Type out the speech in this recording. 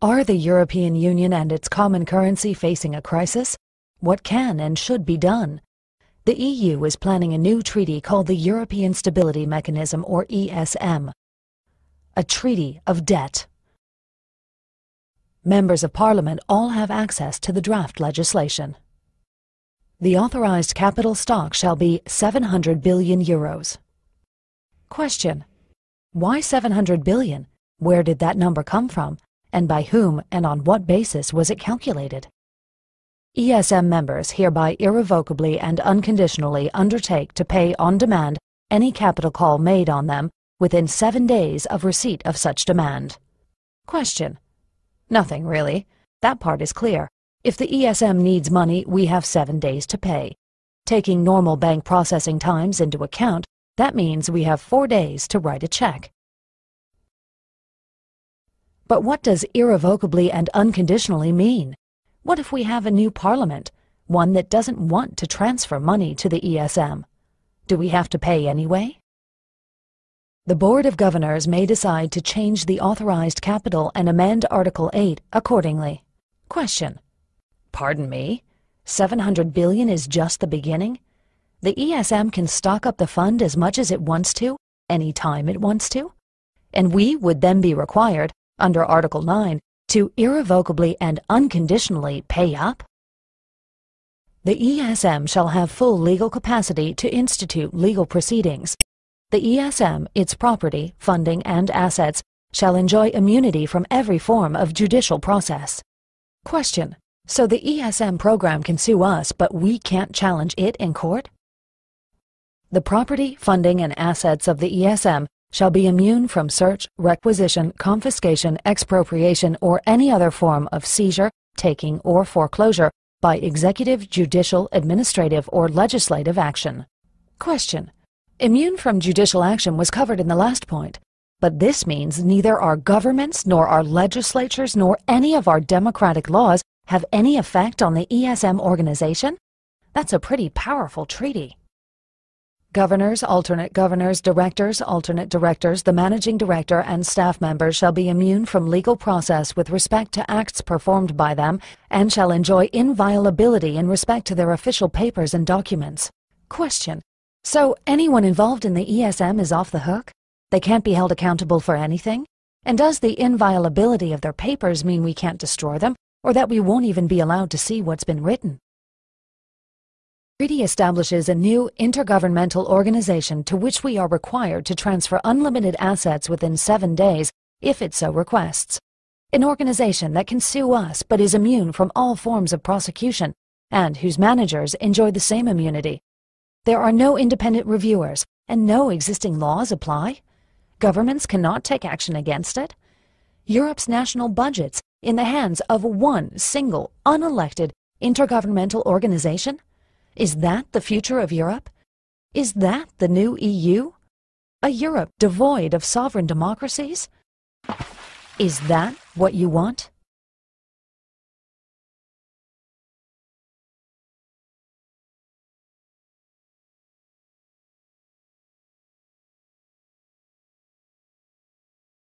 Are the European Union and its common currency facing a crisis? What can and should be done? The EU is planning a new treaty called the European Stability Mechanism, or ESM. A treaty of debt. Members of Parliament all have access to the draft legislation. The authorized capital stock shall be 700 billion euros. Question: why 700 billion? Where did that number come from? And by whom and on what basis was it calculated? ESM members hereby irrevocably and unconditionally undertake to pay on demand any capital call made on them within 7 days of receipt of such demand. Question: nothing really. That part is clear. If the ESM needs money, we have 7 days to pay. Taking normal bank processing times into account, that means we have 4 days to write a check. But what does irrevocably and unconditionally mean? What if we have a new parliament, one that doesn't want to transfer money to the ESM? Do we have to pay anyway? The Board of Governors may decide to change the authorized capital and amend Article 8 accordingly. Question: pardon me? 700 billion is just the beginning? The ESM can stock up the fund as much as it wants to, any time it wants to? And we would then be required, under Article 9, to irrevocably and unconditionally pay up? The ESM shall have full legal capacity to institute legal proceedings. The ESM, its property, funding, and assets shall enjoy immunity from every form of judicial process. Question: so the ESM program can sue us, but we can't challenge it in court? The property, funding, and assets of the ESM shall be immune from search, requisition, confiscation, expropriation, or any other form of seizure, taking, or foreclosure by executive, judicial, administrative, or legislative action. Question: immune from judicial action was covered in the last point, but this means neither our governments, nor our legislatures, nor any of our democratic laws have any effect on the ESM organization? That's a pretty powerful treaty. Governors, alternate governors, directors, alternate directors, the managing director, and staff members shall be immune from legal process with respect to acts performed by them, and shall enjoy inviolability in respect to their official papers and documents. Question: so anyone involved in the ESM is off the hook? They can't be held accountable for anything? And does the inviolability of their papers mean we can't destroy them, or that we won't even be allowed to see what's been written? The treaty establishes a new intergovernmental organization to which we are required to transfer unlimited assets within 7 days, if it so requests. An organization that can sue us but is immune from all forms of prosecution, and whose managers enjoy the same immunity. There are no independent reviewers, and no existing laws apply. Governments cannot take action against it. Europe's national budgets in the hands of one single, unelected, intergovernmental organization? Is that the future of Europe? Is that the new EU? A Europe devoid of sovereign democracies? Is that what you want?